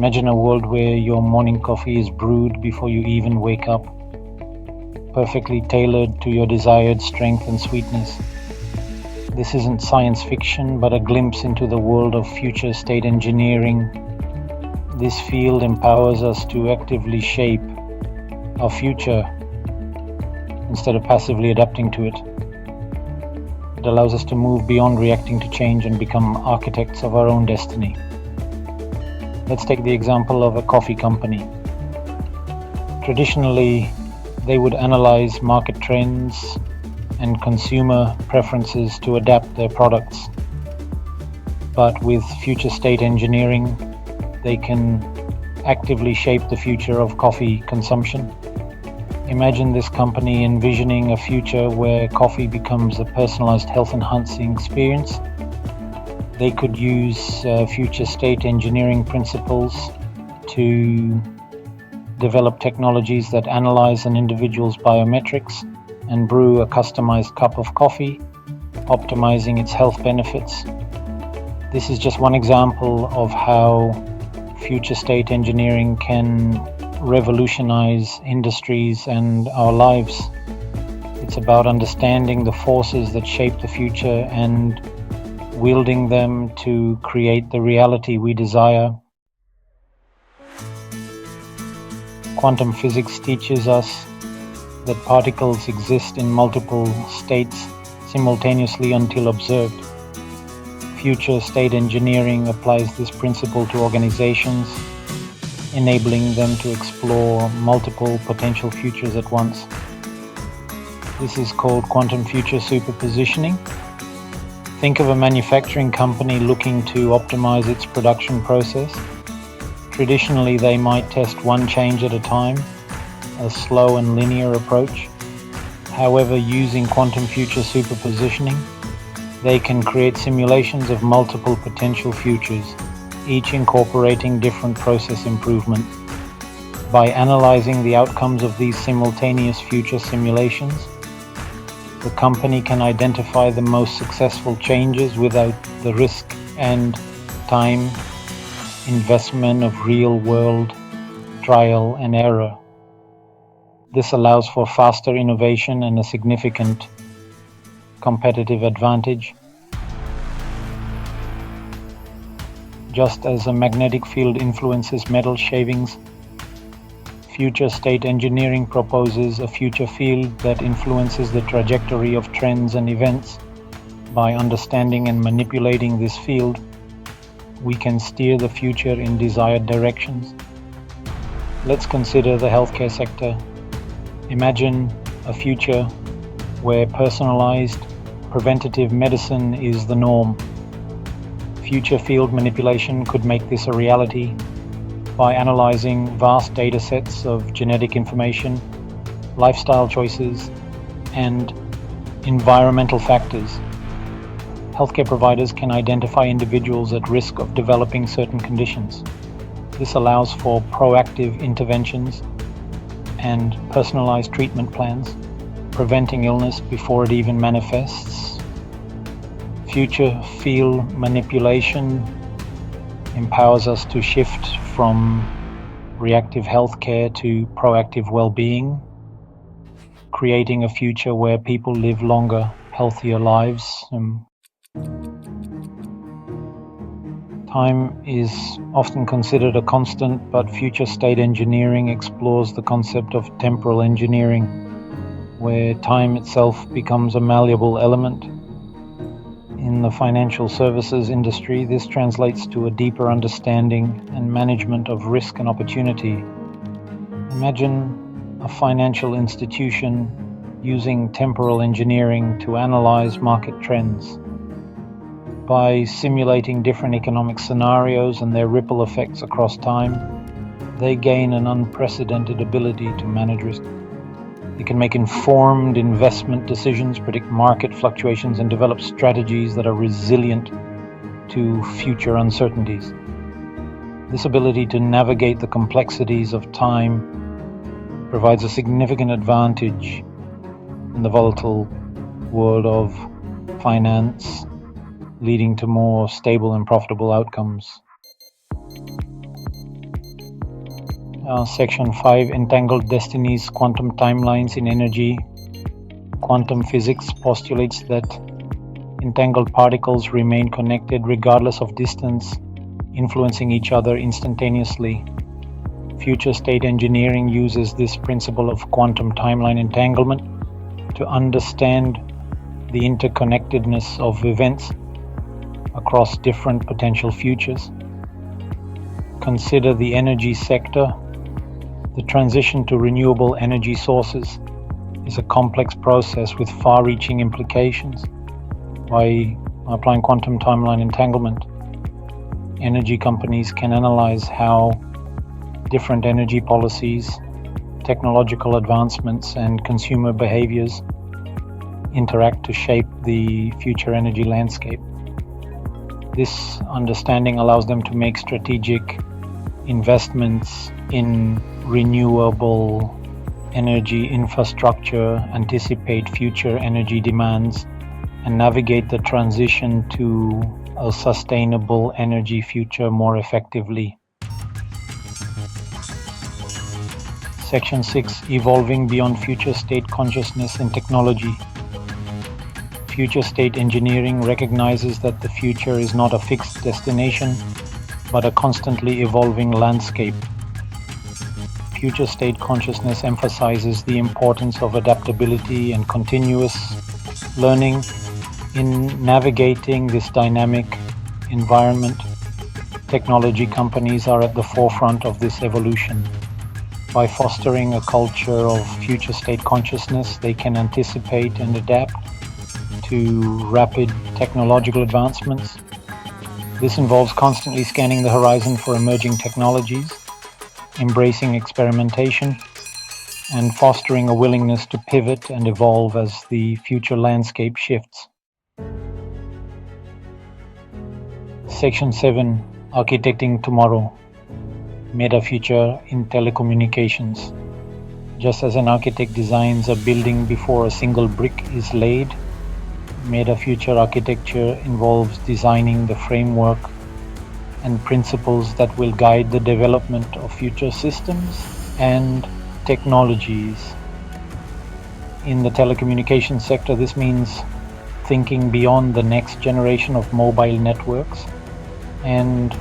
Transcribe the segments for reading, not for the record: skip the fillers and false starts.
Imagine a world where your morning coffee is brewed before you even wake up, perfectly tailored to your desired strength and sweetness. This isn't science fiction, but a glimpse into the world of future state engineering. This field empowers us to actively shape our future instead of passively adapting to it. It allows us to move beyond reacting to change and become architects of our own destiny. Let's take the example of a coffee company. Traditionally, they would analyze market trends and consumer preferences to adapt their products. But with future state engineering, they can actively shape the future of coffee consumption. Imagine this company envisioning a future where coffee becomes a personalized health-enhancing experience. They could use future state engineering principles to develop technologies that analyze an individual's biometrics and brew a customized cup of coffee, optimizing its health benefits. This is just one example of how future state engineering can revolutionize industries and our lives. It's about understanding the forces that shape the future and wielding them to create the reality we desire. Quantum physics teaches us that particles exist in multiple states simultaneously until observed. Future state engineering applies this principle to organizations, enabling them to explore multiple potential futures at once. This is called quantum future superpositioning. Think of a manufacturing company looking to optimize its production process. Traditionally, they might test one change at a time, a slow and linear approach. However, using quantum future superpositioning, they can create simulations of multiple potential futures, each incorporating different process improvements. By analyzing the outcomes of these simultaneous future simulations, the company can identify the most successful changes without the risk and time investment of real-world trial and error. This allows for faster innovation and a significant competitive advantage. Just as a magnetic field influences metal shavings, future state engineering proposes a future field that influences the trajectory of trends and events. By understanding and manipulating this field, we can steer the future in desired directions. Let's consider the healthcare sector. Imagine a future where personalized preventative medicine is the norm. Future field manipulation could make this a reality by analyzing vast data sets of genetic information, lifestyle choices, and environmental factors. Healthcare providers can identify individuals at risk of developing certain conditions. This allows for proactive interventions and personalized treatment plans, preventing illness before it even manifests. Future field manipulation empowers us to shift from reactive healthcare to proactive well-being, creating a future where people live longer, healthier lives. Time is often considered a constant, but future state engineering explores the concept of temporal engineering, where time itself becomes a malleable element. In the financial services industry, this translates to a deeper understanding and management of risk and opportunity. Imagine a financial institution using temporal engineering to analyze market trends. By simulating different economic scenarios and their ripple effects across time, they gain an unprecedented ability to manage risk. They can make informed investment decisions, predict market fluctuations, and develop strategies that are resilient to future uncertainties. This ability to navigate the complexities of time provides a significant advantage in the volatile world of finance, leading to more stable and profitable outcomes. Section 5, Entangled Destinies, Quantum Timelines in Energy. Quantum physics postulates that entangled particles remain connected regardless of distance, influencing each other instantaneously. Future state engineering uses this principle of quantum timeline entanglement to understand the interconnectedness of events across different potential futures. Consider the energy sector. The transition to renewable energy sources is a complex process with far-reaching implications. By applying quantum timeline entanglement, energy companies can analyze how different energy policies, technological advancements, and consumer behaviors interact to shape the future energy landscape. This understanding allows them to make strategic investments in renewable energy infrastructure, anticipate future energy demands, and navigate the transition to a sustainable energy future more effectively. Section 6, Evolving Beyond Future State Consciousness and Technology. Future state engineering recognizes that the future is not a fixed destination, but a constantly evolving landscape. Future state consciousness emphasizes the importance of adaptability and continuous learning in navigating this dynamic environment. Technology companies are at the forefront of this evolution. By fostering a culture of future state consciousness, they can anticipate and adapt to rapid technological advancements. This involves constantly scanning the horizon for emerging technologies, embracing experimentation, and fostering a willingness to pivot and evolve as the future landscape shifts. Section 7, Architecting Tomorrow. Meta future in telecommunications. Just as an architect designs a building before a single brick is laid, meta future architecture involves designing the framework and principles that will guide the development of future systems and technologies. In the telecommunications sector, this means thinking beyond the next generation of mobile networks and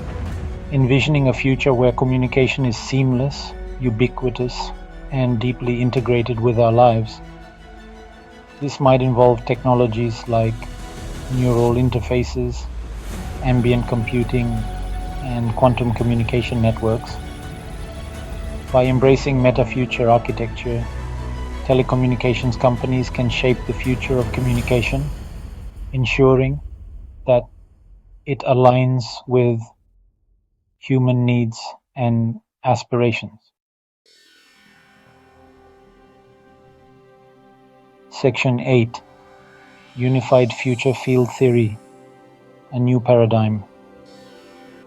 envisioning a future where communication is seamless, ubiquitous, and deeply integrated with our lives. This might involve technologies like neural interfaces, ambient computing, and quantum communication networks. By embracing meta-future architecture, telecommunications companies can shape the future of communication, ensuring that it aligns with human needs and aspirations. Section 8, Unified Future Field Theory, a new paradigm.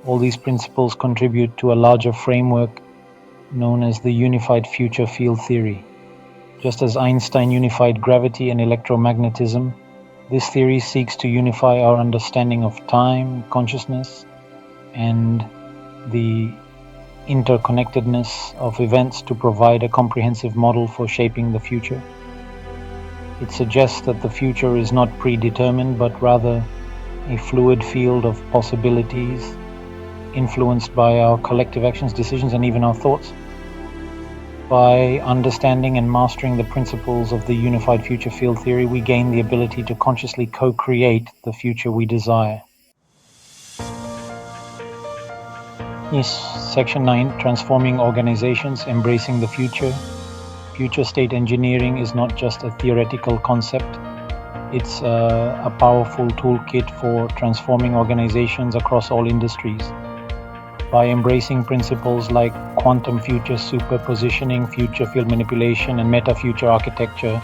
All these principles contribute to a larger framework known as the Unified Future Field Theory. Just as Einstein unified gravity and electromagnetism, this theory seeks to unify our understanding of time, consciousness, and the interconnectedness of events to provide a comprehensive model for shaping the future. It suggests that the future is not predetermined, but rather a fluid field of possibilities influenced by our collective actions, decisions, and even our thoughts. By understanding and mastering the principles of the Unified Future Field Theory, we gain the ability to consciously co-create the future we desire. Yes, Section 9, Transforming Organizations, Embracing the Future. Future state engineering is not just a theoretical concept. It's a powerful toolkit for transforming organizations across all industries. By embracing principles like quantum future superpositioning, future field manipulation, and meta-future architecture,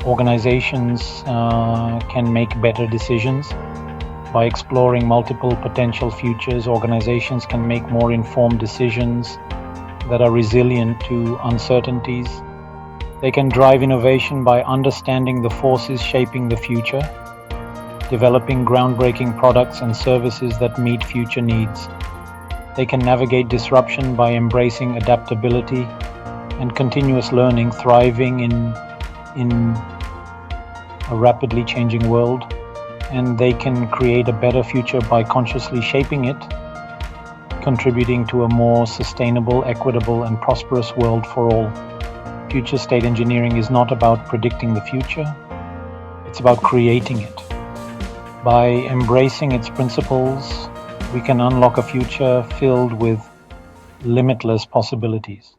organizations can make better decisions. By exploring multiple potential futures, organizations can make more informed decisions that are resilient to uncertainties. They can drive innovation by understanding the forces shaping the future, developing groundbreaking products and services that meet future needs. They can navigate disruption by embracing adaptability and continuous learning, thriving in a rapidly changing world. And they can create a better future by consciously shaping it, contributing to a more sustainable, equitable, and prosperous world for all. Future state engineering is not about predicting the future, it's about creating it. By embracing its principles, we can unlock a future filled with limitless possibilities.